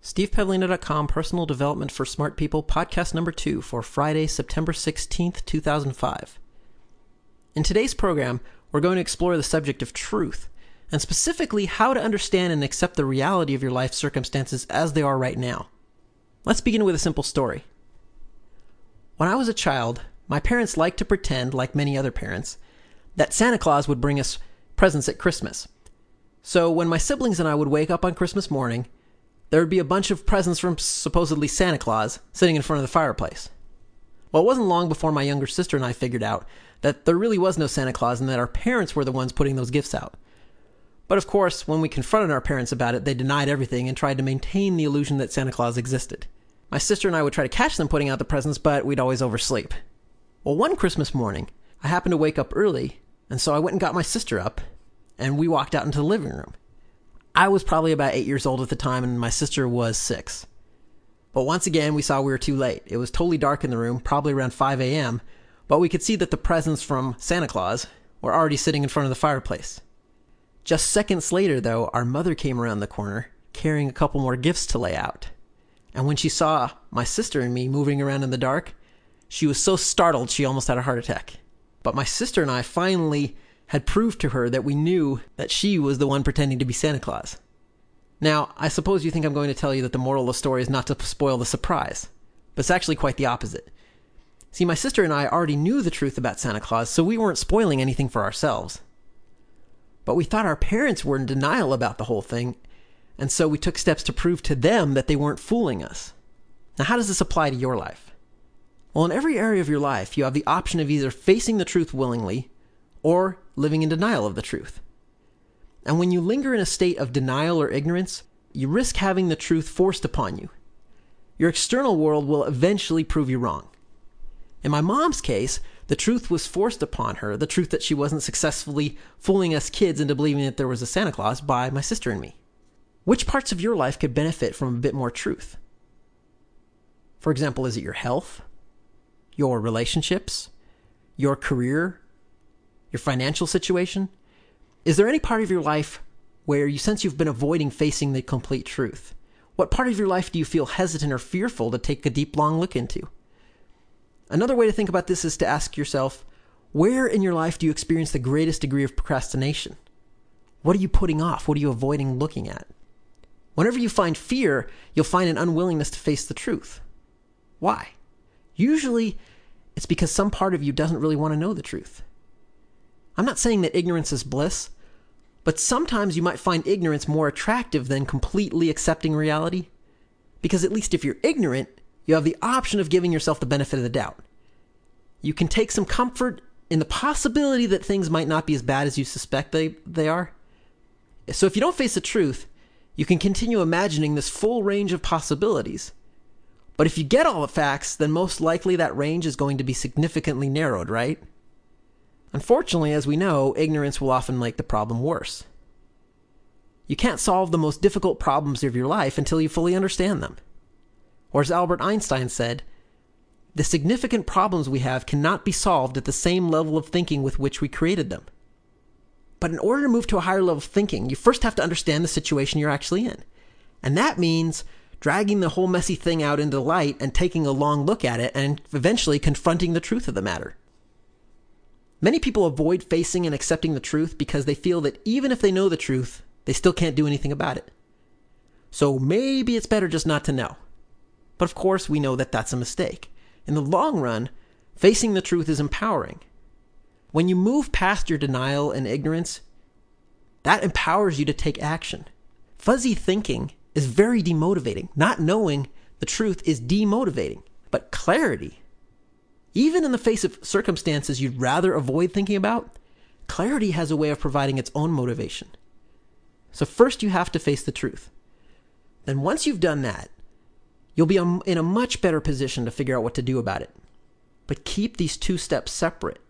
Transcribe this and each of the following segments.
StevePavlina.com Personal Development for Smart People, podcast number 2 for Friday, September 16th, 2005. In today's program, we're going to explore the subject of truth, and specifically how to understand and accept the reality of your life circumstances as they are right now. Let's begin with a simple story. When I was a child, my parents liked to pretend, like many other parents, that Santa Claus would bring us presents at Christmas. So when my siblings and I would wake up on Christmas morning, there would be a bunch of presents from supposedly Santa Claus sitting in front of the fireplace. Well, it wasn't long before my younger sister and I figured out that there really was no Santa Claus and that our parents were the ones putting those gifts out. But of course, when we confronted our parents about it, they denied everything and tried to maintain the illusion that Santa Claus existed. My sister and I would try to catch them putting out the presents, but we'd always oversleep. Well, one Christmas morning, I happened to wake up early, and so I went and got my sister up, and we walked out into the living room. I was probably about 8 years old at the time, and my sister was 6. But once again, we saw we were too late. It was totally dark in the room, probably around 5 a.m., but we could see that the presents from Santa Claus were already sitting in front of the fireplace. Just seconds later, though, our mother came around the corner, carrying a couple more gifts to lay out. And when she saw my sister and me moving around in the dark, she was so startled she almost had a heart attack. But my sister and I finally had proved to her that we knew that she was the one pretending to be Santa Claus. Now, I suppose you think I'm going to tell you that the moral of the story is not to spoil the surprise, but it's actually quite the opposite. See, my sister and I already knew the truth about Santa Claus, so we weren't spoiling anything for ourselves. But we thought our parents were in denial about the whole thing, and so we took steps to prove to them that they weren't fooling us. Now, how does this apply to your life? Well, in every area of your life, you have the option of either facing the truth willingly or living in denial of the truth. And when you linger in a state of denial or ignorance, you risk having the truth forced upon you. Your external world will eventually prove you wrong. In my mom's case, the truth was forced upon her, the truth that she wasn't successfully fooling us kids into believing that there was a Santa Claus by my sister and me. Which parts of your life could benefit from a bit more truth? For example, is it your health, your relationships, your career, your financial situation? Is there any part of your life where you sense you've been avoiding facing the complete truth? What part of your life do you feel hesitant or fearful to take a deep, long look into? Another way to think about this is to ask yourself, where in your life do you experience the greatest degree of procrastination? What are you putting off? What are you avoiding looking at? Whenever you find fear, you'll find an unwillingness to face the truth. Why? Usually, it's because some part of you doesn't really want to know the truth. I'm not saying that ignorance is bliss, but sometimes you might find ignorance more attractive than completely accepting reality. Because at least if you're ignorant, you have the option of giving yourself the benefit of the doubt. You can take some comfort in the possibility that things might not be as bad as you suspect they are. So if you don't face the truth, you can continue imagining this full range of possibilities. But if you get all the facts, then most likely that range is going to be significantly narrowed, right? Unfortunately, as we know, ignorance will often make the problem worse. You can't solve the most difficult problems of your life until you fully understand them. Or as Albert Einstein said, the significant problems we have cannot be solved at the same level of thinking with which we created them. But in order to move to a higher level of thinking, you first have to understand the situation you're actually in. And that means dragging the whole messy thing out into the light and taking a long look at it and eventually confronting the truth of the matter. Many people avoid facing and accepting the truth because they feel that even if they know the truth, they still can't do anything about it. So maybe it's better just not to know. But of course, we know that that's a mistake. In the long run, facing the truth is empowering. When you move past your denial and ignorance, that empowers you to take action. Fuzzy thinking is very demotivating. Not knowing the truth is demotivating. But clarity, even in the face of circumstances you'd rather avoid thinking about, clarity has a way of providing its own motivation. So first you have to face the truth. Then once you've done that, you'll be in a much better position to figure out what to do about it. But keep these two steps separate.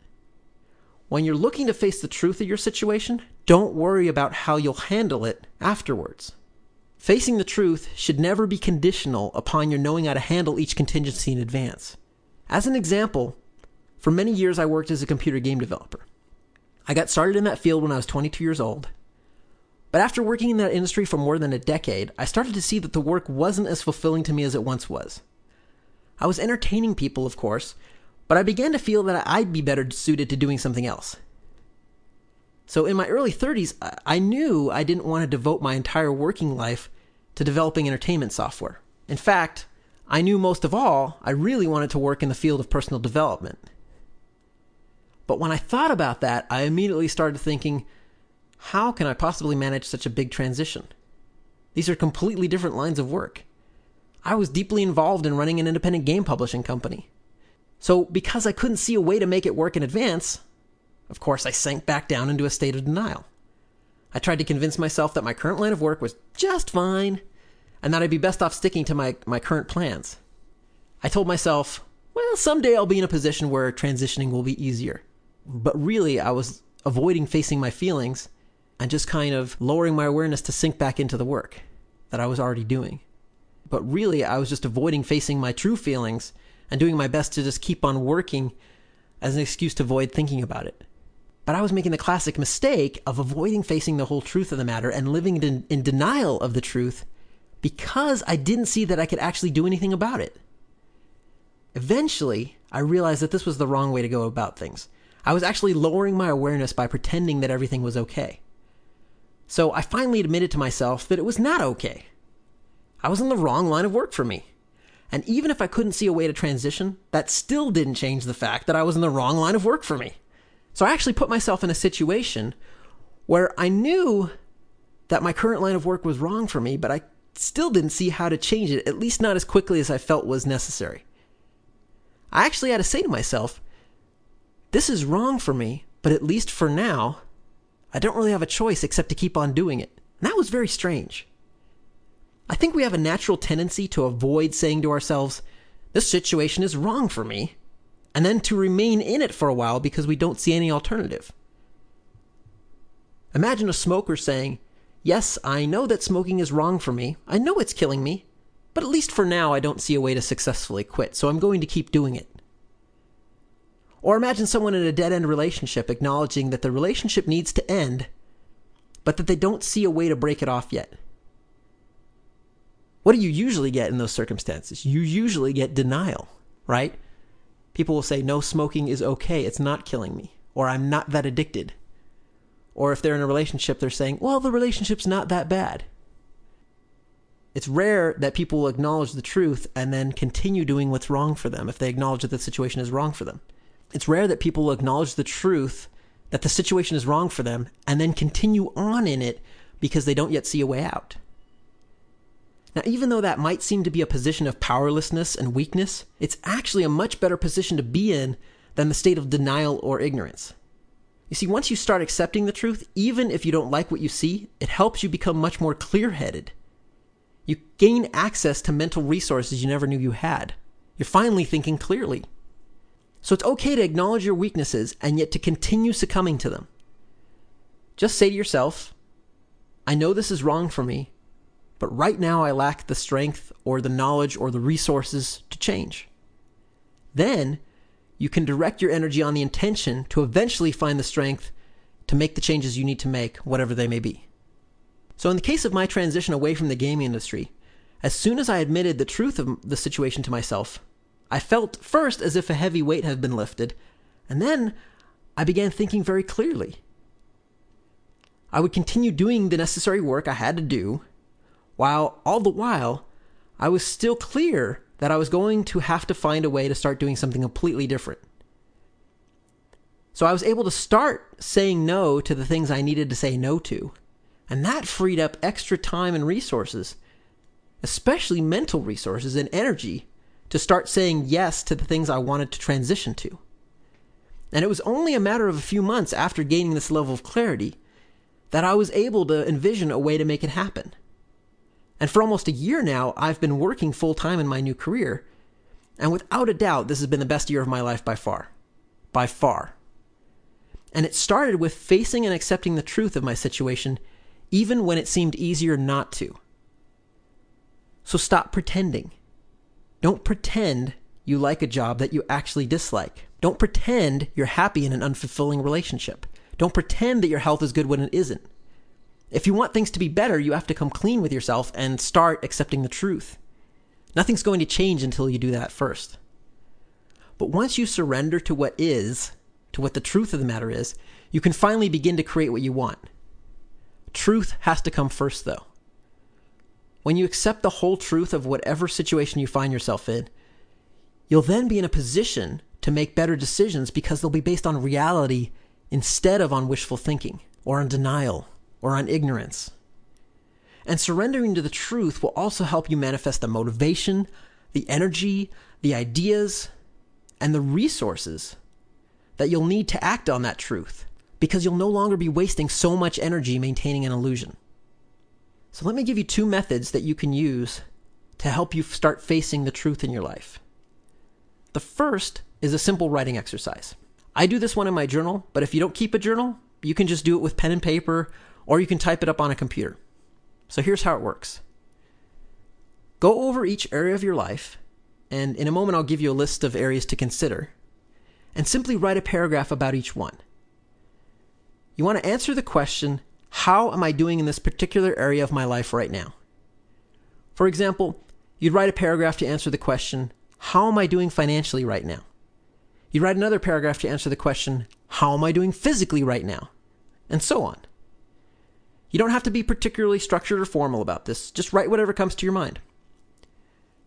When you're looking to face the truth of your situation, don't worry about how you'll handle it afterwards. Facing the truth should never be conditional upon your knowing how to handle each contingency in advance. As an example, for many years I worked as a computer game developer. I got started in that field when I was 22 years old. But after working in that industry for more than a decade, I started to see that the work wasn't as fulfilling to me as it once was. I was entertaining people, of course, but I began to feel that I'd be better suited to doing something else. So in my early 30s, I knew I didn't want to devote my entire working life to developing entertainment software. In fact, I knew most of all, I really wanted to work in the field of personal development. But when I thought about that, I immediately started thinking, how can I possibly manage such a big transition? These are completely different lines of work. I was deeply involved in running an independent game publishing company. So because I couldn't see a way to make it work in advance, of course I sank back down into a state of denial. I tried to convince myself that my current line of work was just fine, and that I'd be best off sticking to my current plans. I told myself, well, someday I'll be in a position where transitioning will be easier. But really, I was avoiding facing my feelings and just kind of lowering my awareness to sink back into the work that I was already doing. But really, I was just avoiding facing my true feelings and doing my best to just keep on working as an excuse to avoid thinking about it. But I was making the classic mistake of avoiding facing the whole truth of the matter and living in denial of the truth because I didn't see that I could actually do anything about it. Eventually, I realized that this was the wrong way to go about things. I was actually lowering my awareness by pretending that everything was okay. So I finally admitted to myself that it was not okay. I was in the wrong line of work for me. And even if I couldn't see a way to transition, that still didn't change the fact that I was in the wrong line of work for me. So I actually put myself in a situation where I knew that my current line of work was wrong for me, but I still didn't see how to change it, at least not as quickly as I felt was necessary. I actually had to say to myself, this is wrong for me, but at least for now, I don't really have a choice except to keep on doing it. And that was very strange. I think we have a natural tendency to avoid saying to ourselves, this situation is wrong for me, and then to remain in it for a while because we don't see any alternative. Imagine a smoker saying, yes, I know that smoking is wrong for me. I know it's killing me, but at least for now I don't see a way to successfully quit, so I'm going to keep doing it. Or imagine someone in a dead-end relationship acknowledging that the relationship needs to end, but that they don't see a way to break it off yet. What do you usually get in those circumstances? You usually get denial, right? People will say, no, smoking is okay, it's not killing me, or I'm not that addicted. Or if they're in a relationship, they're saying, well, the relationship's not that bad. It's rare that people will acknowledge the truth and then continue doing what's wrong for them if they acknowledge that the situation is wrong for them. It's rare that people will acknowledge the truth that the situation is wrong for them and then continue on in it because they don't yet see a way out. Now, even though that might seem to be a position of powerlessness and weakness, it's actually a much better position to be in than the state of denial or ignorance. You see, once you start accepting the truth, even if you don't like what you see, it helps you become much more clear-headed. You gain access to mental resources you never knew you had. You're finally thinking clearly. So it's okay to acknowledge your weaknesses and yet to continue succumbing to them. Just say to yourself, I know this is wrong for me, but right now I lack the strength or the knowledge or the resources to change. Then you can direct your energy on the intention to eventually find the strength to make the changes you need to make, whatever they may be. So in the case of my transition away from the gaming industry, as soon as I admitted the truth of the situation to myself, I felt first as if a heavy weight had been lifted, and then I began thinking very clearly. I would continue doing the necessary work I had to do, while all the while I was still clear that I was going to have to find a way to start doing something completely different. So I was able to start saying no to the things I needed to say no to, and that freed up extra time and resources, especially mental resources and energy, to start saying yes to the things I wanted to transition to. And it was only a matter of a few months after gaining this level of clarity that I was able to envision a way to make it happen. And for almost a year now, I've been working full-time in my new career, and without a doubt, this has been the best year of my life by far. By far. And it started with facing and accepting the truth of my situation, even when it seemed easier not to. So stop pretending. Don't pretend you like a job that you actually dislike. Don't pretend you're happy in an unfulfilling relationship. Don't pretend that your health is good when it isn't. If you want things to be better, you have to come clean with yourself and start accepting the truth. Nothing's going to change until you do that first. But once you surrender to what is, to what the truth of the matter is, you can finally begin to create what you want. Truth has to come first, though. When you accept the whole truth of whatever situation you find yourself in, you'll then be in a position to make better decisions because they'll be based on reality instead of on wishful thinking, or on denial, or on ignorance. And surrendering to the truth will also help you manifest the motivation, the energy, the ideas, and the resources that you'll need to act on that truth, because you'll no longer be wasting so much energy maintaining an illusion. So let me give you 2 methods that you can use to help you start facing the truth in your life. The first is a simple writing exercise. I do this one in my journal, but if you don't keep a journal, you can just do it with pen and paper, or you can type it up on a computer. So here's how it works. Go over each area of your life, and in a moment I'll give you a list of areas to consider, and simply write a paragraph about each one. You want to answer the question, how am I doing in this particular area of my life right now? For example, you'd write a paragraph to answer the question, how am I doing financially right now? You'd write another paragraph to answer the question, how am I doing physically right now? And so on. You don't have to be particularly structured or formal about this. Just write whatever comes to your mind.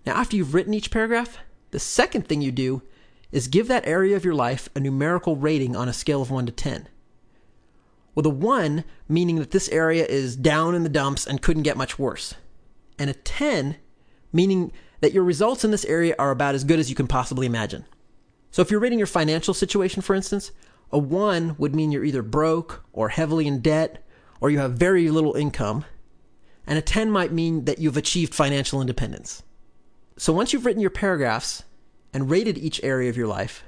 Now, after you've written each paragraph, the second thing you do is give that area of your life a numerical rating on a scale of 1 to 10. With a 1 meaning that this area is down in the dumps and couldn't get much worse. And a 10 meaning that your results in this area are about as good as you can possibly imagine. So if you're rating your financial situation, for instance, a 1 would mean you're either broke or heavily in debt or you have very little income. And a 10 might mean that you've achieved financial independence. So once you've written your paragraphs and rated each area of your life,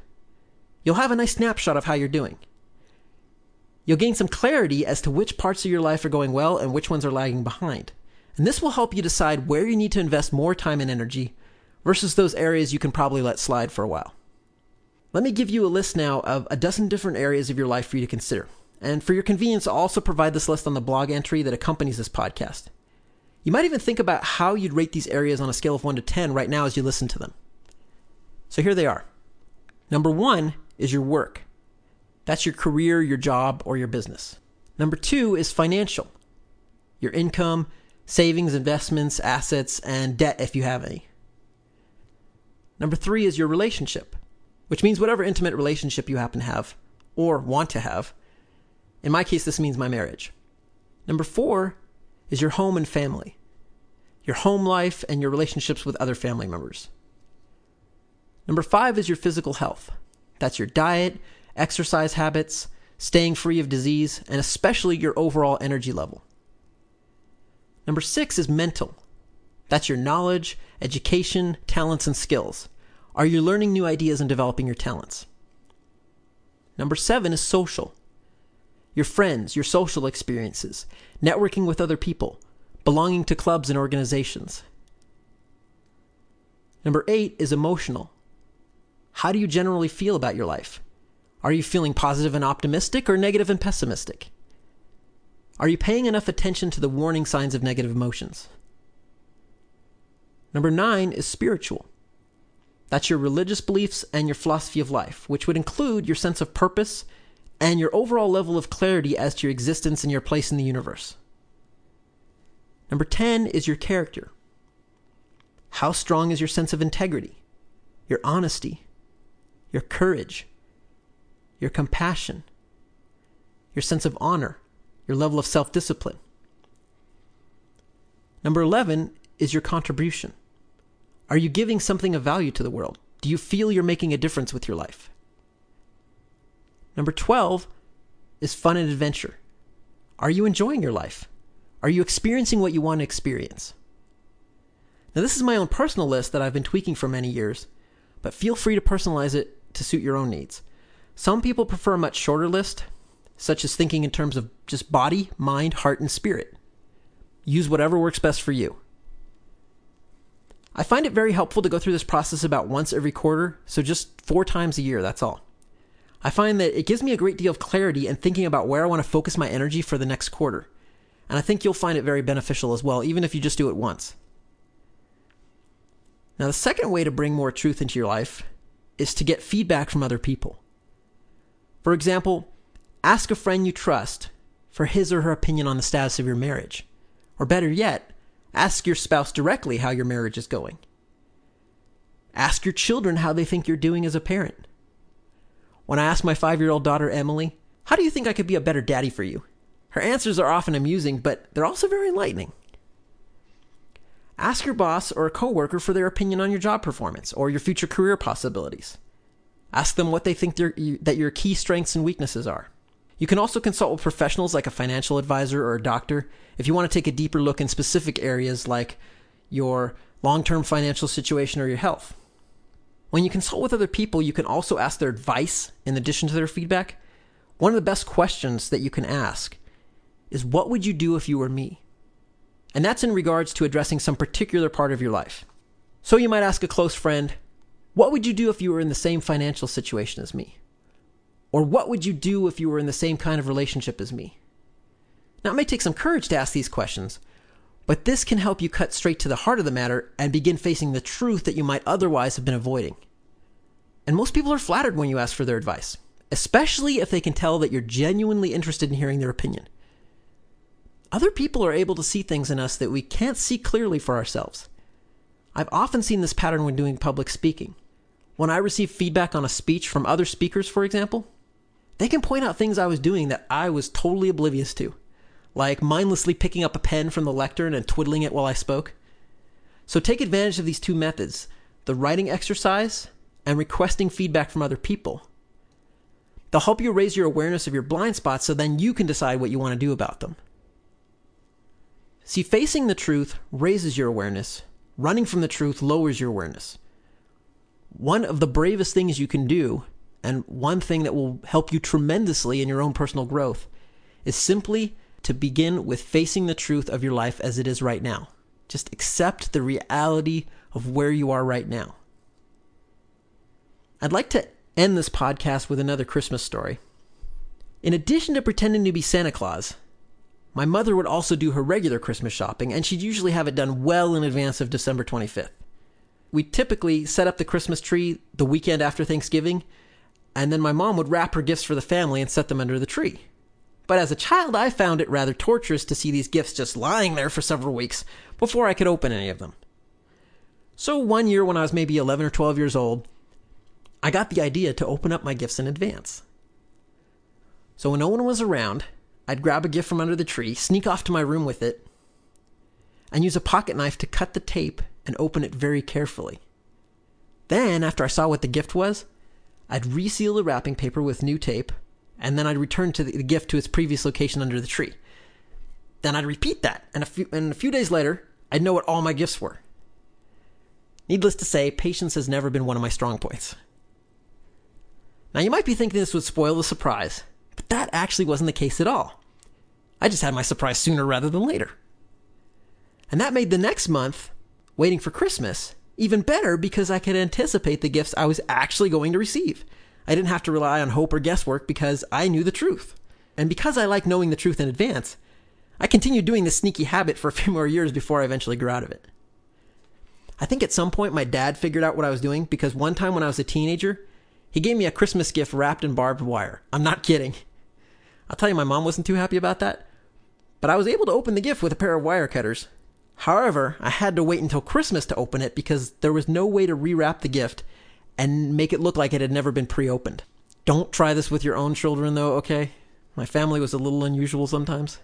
you'll have a nice snapshot of how you're doing. You'll gain some clarity as to which parts of your life are going well and which ones are lagging behind. And this will help you decide where you need to invest more time and energy versus those areas you can probably let slide for a while. Let me give you a list now of a dozen different areas of your life for you to consider. And for your convenience, I'll also provide this list on the blog entry that accompanies this podcast. You might even think about how you'd rate these areas on a scale of 1 to 10 right now as you listen to them. So here they are. Number 1 is your work. That's your career, your job, or your business. Number 2 is financial. Your income, savings, investments, assets, and debt if you have any. Number 3 is your relationship, which means whatever intimate relationship you happen to have or want to have. In my case, this means my marriage. Number 4 is your home and family, your home life and your relationships with other family members. Number 5 is your physical health. That's your diet, exercise habits, staying free of disease, and especially your overall energy level. Number 6 is mental. That's your knowledge, education, talents, and skills. Are you learning new ideas and developing your talents? Number 7 is social. Your friends, your social experiences, networking with other people, belonging to clubs and organizations. Number 8 is emotional. How do you generally feel about your life? Are you feeling positive and optimistic or negative and pessimistic? Are you paying enough attention to the warning signs of negative emotions? Number 9 is spiritual. That's your religious beliefs and your philosophy of life, which would include your sense of purpose and your overall level of clarity as to your existence and your place in the universe. Number 10 is your character. How strong is your sense of integrity, your honesty, your courage, your compassion, your sense of honor, your level of self-discipline? Number 11 is your contribution. Are you giving something of value to the world? Do you feel you're making a difference with your life? Number 12 is fun and adventure. Are you enjoying your life? Are you experiencing what you want to experience? Now, this is my own personal list that I've been tweaking for many years, but feel free to personalize it to suit your own needs. Some people prefer a much shorter list, such as thinking in terms of just body, mind, heart, and spirit. Use whatever works best for you. I find it very helpful to go through this process about once every quarter, so just 4 times a year, that's all. I find that it gives me a great deal of clarity in thinking about where I want to focus my energy for the next quarter. And I think you'll find it very beneficial as well, even if you just do it once. Now, the second way to bring more truth into your life is to get feedback from other people. For example, ask a friend you trust for his or her opinion on the status of your marriage. Or better yet, ask your spouse directly how your marriage is going. Ask your children how they think you're doing as a parent. When I ask my 5-year-old daughter, Emily, "How do you think I could be a better daddy for you?" her answers are often amusing, but they're also very enlightening. Ask your boss or a coworker for their opinion on your job performance or your future career possibilities. Ask them what they think that your key strengths and weaknesses are. You can also consult with professionals like a financial advisor or a doctor if you want to take a deeper look in specific areas like your long-term financial situation or your health. When you consult with other people, you can also ask their advice in addition to their feedback. One of the best questions that you can ask is, what would you do if you were me? And that's in regards to addressing some particular part of your life. So you might ask a close friend, what would you do if you were in the same financial situation as me? Or what would you do if you were in the same kind of relationship as me? Now, it may take some courage to ask these questions, but this can help you cut straight to the heart of the matter and begin facing the truth that you might otherwise have been avoiding. And most people are flattered when you ask for their advice, especially if they can tell that you're genuinely interested in hearing their opinion. Other people are able to see things in us that we can't see clearly for ourselves. I've often seen this pattern when doing public speaking. When I receive feedback on a speech from other speakers, for example, they can point out things I was doing that I was totally oblivious to, like mindlessly picking up a pen from the lectern and twiddling it while I spoke. So take advantage of these two methods, the writing exercise and requesting feedback from other people. They'll help you raise your awareness of your blind spots so then you can decide what you want to do about them. See, facing the truth raises your awareness. Running from the truth lowers your awareness. One of the bravest things you can do, and one thing that will help you tremendously in your own personal growth, is simply to begin with facing the truth of your life as it is right now. Just accept the reality of where you are right now. I'd like to end this podcast with another Christmas story. In addition to pretending to be Santa Claus, my mother would also do her regular Christmas shopping, and she'd usually have it done well in advance of December 25th. We typically set up the Christmas tree the weekend after Thanksgiving, and then my mom would wrap her gifts for the family and set them under the tree. But as a child, I found it rather torturous to see these gifts just lying there for several weeks before I could open any of them. So one year when I was maybe 11 or 12 years old, I got the idea to open up my gifts in advance. So when no one was around, I'd grab a gift from under the tree, sneak off to my room with it, and use a pocket knife to cut the tape and open it very carefully. Then, after I saw what the gift was, I'd reseal the wrapping paper with new tape, and then I'd return the gift to its previous location under the tree. Then I'd repeat that, and a few days later, I'd know what all my gifts were. Needless to say, patience has never been one of my strong points. Now, you might be thinking this would spoil the surprise, but that actually wasn't the case at all. I just had my surprise sooner rather than later. And that made the next month, waiting for Christmas, even better because I could anticipate the gifts I was actually going to receive. I didn't have to rely on hope or guesswork because I knew the truth. And because I like knowing the truth in advance, I continued doing this sneaky habit for a few more years before I eventually grew out of it. I think at some point my dad figured out what I was doing because one time when I was a teenager, he gave me a Christmas gift wrapped in barbed wire. I'm not kidding. I'll tell you, my mom wasn't too happy about that, but I was able to open the gift with a pair of wire cutters. However, I had to wait until Christmas to open it because there was no way to rewrap the gift and make it look like it had never been pre-opened. Don't try this with your own children though, okay? My family was a little unusual sometimes.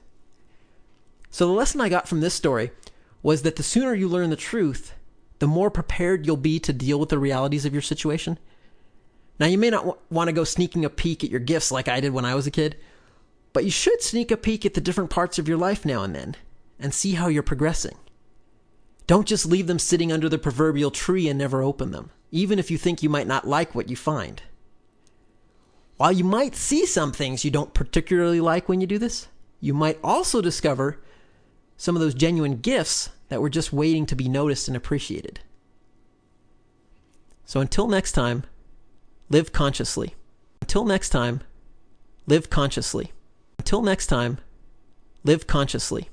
So the lesson I got from this story was that the sooner you learn the truth, the more prepared you'll be to deal with the realities of your situation. Now, you may not want to go sneaking a peek at your gifts like I did when I was a kid, but you should sneak a peek at the different parts of your life now and then and see how you're progressing. Don't just leave them sitting under the proverbial tree and never open them, even if you think you might not like what you find. While you might see some things you don't particularly like when you do this, you might also discover some of those genuine gifts that were just waiting to be noticed and appreciated. So until next time, live consciously. Until next time, live consciously. Until next time, live consciously.